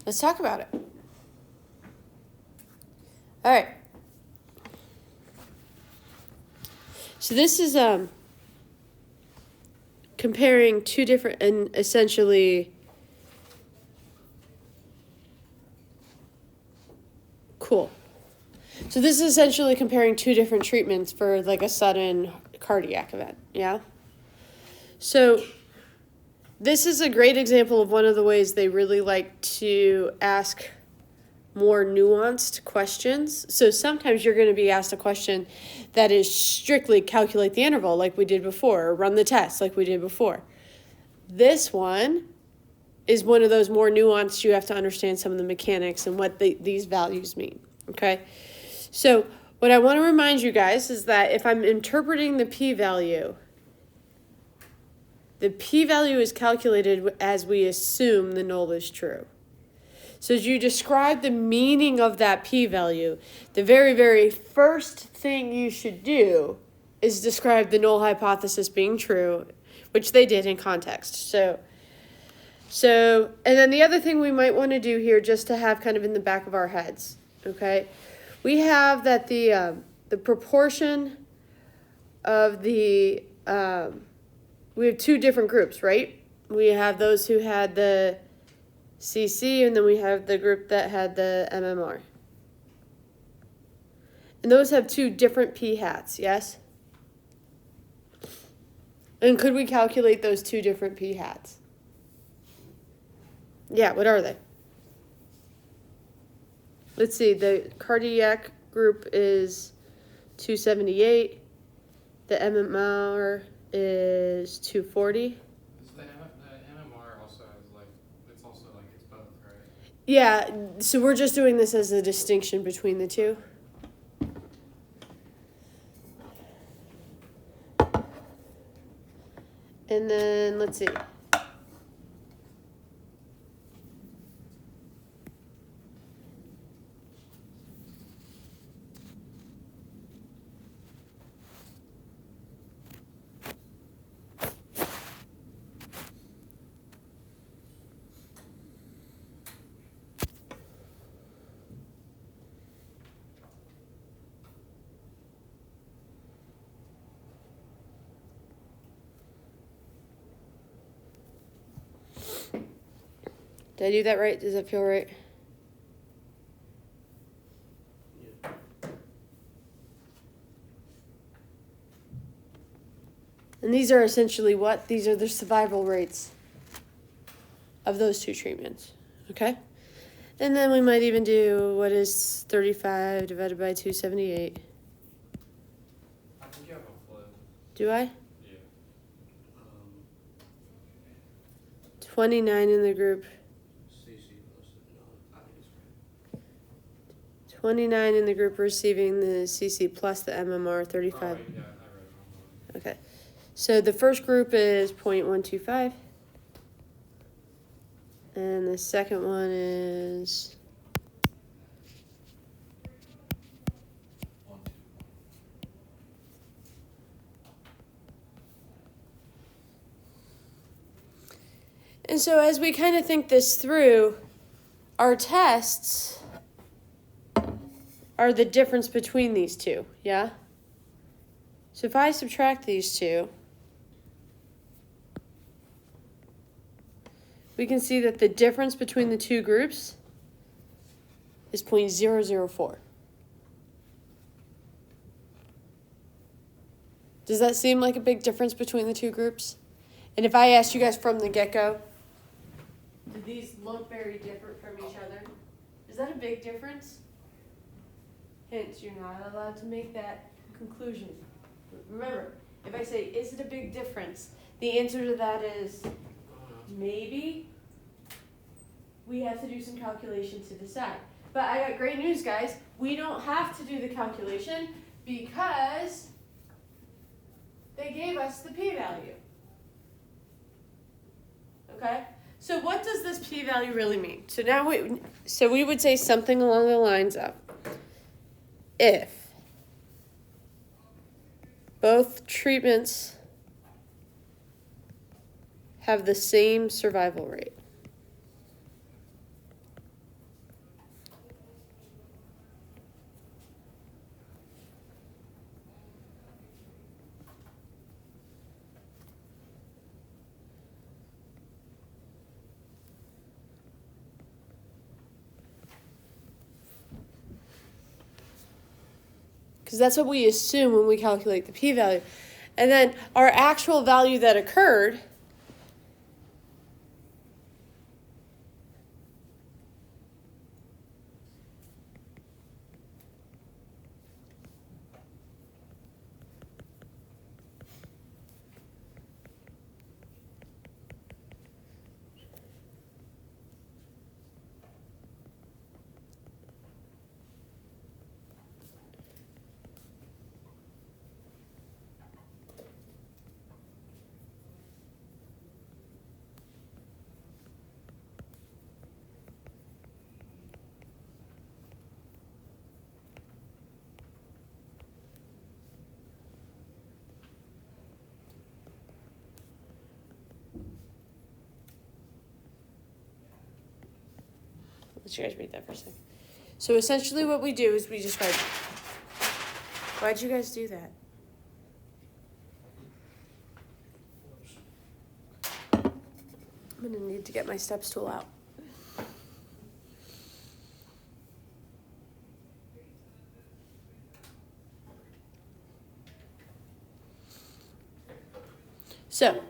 Let's talk about it. All right. So this is comparing two different and essentially cool. So this is essentially comparing two different treatments for like a sudden cardiac event, yeah? So this is a great example of one of the ways they really like to ask more nuanced questions. So sometimes you're going to be asked a question that is strictly calculate the interval like we did before, or run the test like we did before. This one is one of those more nuanced, you have to understand some of the mechanics and what these values mean, okay? So what I want to remind you guys is that if I'm interpreting the p-value, the p-value is calculated as we assume the null is true. So as you describe the meaning of that p-value, the very, very first thing you should do is describe the null hypothesis being true, which they did in context. So, and then the other thing we might want to do here, just to have kind of in the back of our heads, okay? We have that the proportion of the, we have two different groups, right? We have those who had the CC, and then we have the group that had the MMR. And those have two different p-hats, yes? And could we calculate those two different p-hats? Yeah, what are they? Let's see, the cardiac group is 278. The MMR is 240. The MMR also has it's both, right? Yeah, so we're just doing this as a distinction between the two. And then, let's see. Did I do that right? Does that feel right? Yeah. And these are essentially what? These are the survival rates of those two treatments, okay? And then we might even do, what is 35 divided by 278? I think you have a flip. Do I? Yeah. 29 in the group. CC plus no, I think it's right. 29 in the group receiving the CC plus the MMR, Oh, 35. wait, yeah, I read it wrong. Okay. So the first group is 0.125. And the second one is 1, 2. And so as we kind of think this through, our tests are the difference between these two, yeah? So if I subtract these two, we can see that the difference between the two groups is 0.004. Does that seem like a big difference between the two groups? And if I asked you guys from the get-go, do these look very different from each other? Is that a big difference? Hint, you're not allowed to make that conclusion. Remember, if I say, is it a big difference? The answer to that is maybe. We have to do some calculation to decide. But I got great news, guys. We don't have to do the calculation because they gave us the p-value. Okay? So what does this p-value really mean? So now we would say something along the lines of, if both treatments have the same survival rate, because that's what we assume when we calculate the p-value. And then our actual value that occurred let you guys read that for a second. So essentially what we do is we just write, why'd you guys do that? I'm gonna need to get my steps tool out. So,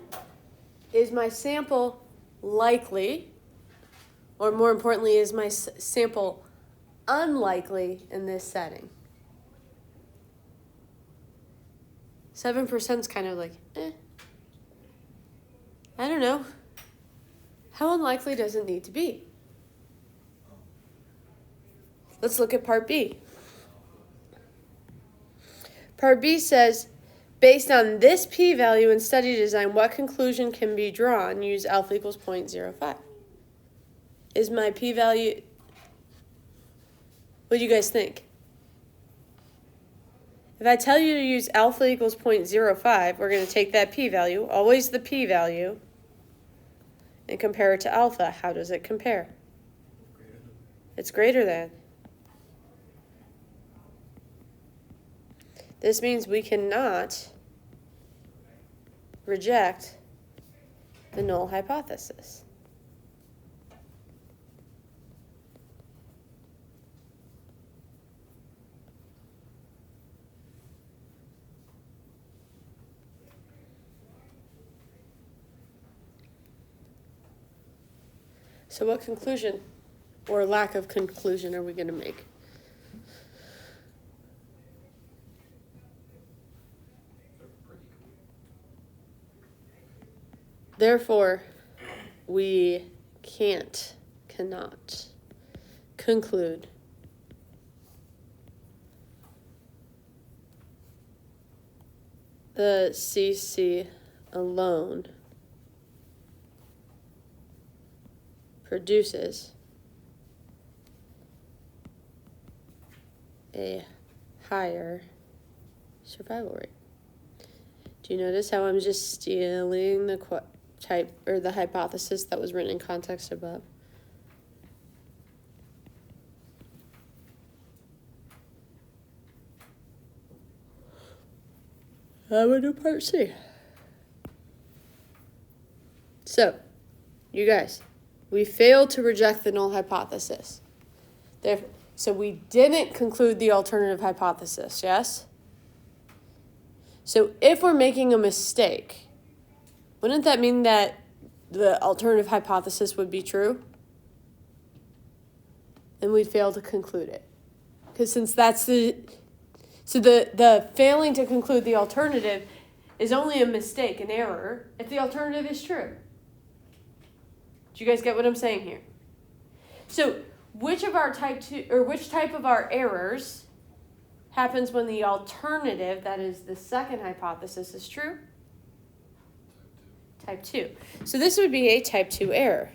is my sample likely? Or more importantly, is my sample unlikely in this setting? 7% is kind of like, I don't know. How unlikely does it need to be? Let's look at part B. Part B says, based on this p-value in study design, what conclusion can be drawn? Use alpha equals 0.05. Is my p-value, what do you guys think? If I tell you to use alpha equals 0.05, we're going to take that p-value, always the p-value, and compare it to alpha. How does it compare? It's greater than. This means we cannot reject the null hypothesis. So what conclusion or lack of conclusion are we going to make? Therefore, we cannot conclude the CC alone produces a higher survival rate. Do you notice how I'm just stealing the type or the hypothesis that was written in context above? I'm gonna do part C. So, you guys, we failed to reject the null hypothesis. So we didn't conclude the alternative hypothesis, yes? So if we're making a mistake, wouldn't that mean that the alternative hypothesis would be true? And we'd fail to conclude it. Because since that's the failing to conclude the alternative is only a mistake, an error, if the alternative is true. Do you guys get what I'm saying here? So which type of our errors happens when the alternative, that is the second hypothesis, is true? Type 2. So this would be a type 2 error.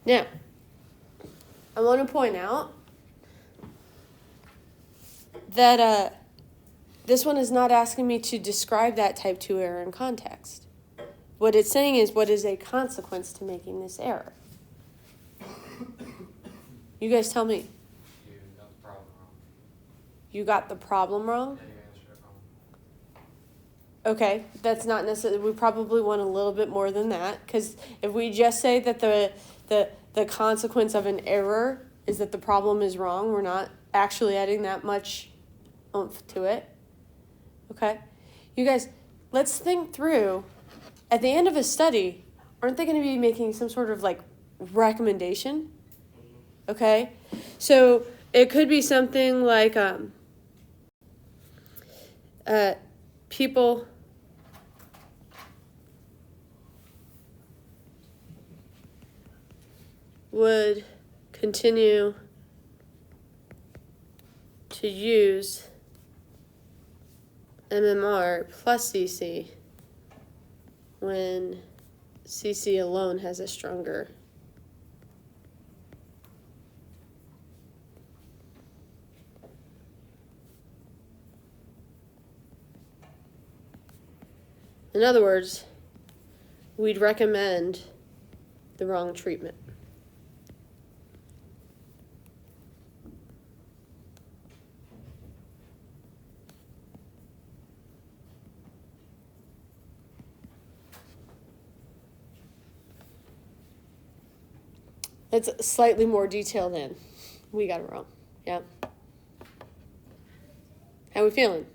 Now, I want to point out that this one is not asking me to describe that type 2 error in context. What it's saying is, what is a consequence to making this error? You guys tell me. You got the problem wrong. You got the problem wrong? Yeah, you answered it Okay, that's not necessarily, we probably want a little bit more than that, because if we just say that the consequence of an error is that the problem is wrong, we're not actually adding that much oomph to it. Okay? You guys, let's think through, at the end of a study, aren't they going to be making some sort of like recommendation? Okay? So it could be something like people would continue to use MMR plus CC when CC alone has a stronger In other words, we'd recommend the wrong treatment. It's slightly more detailed in. We got it wrong. Yeah. How we feeling?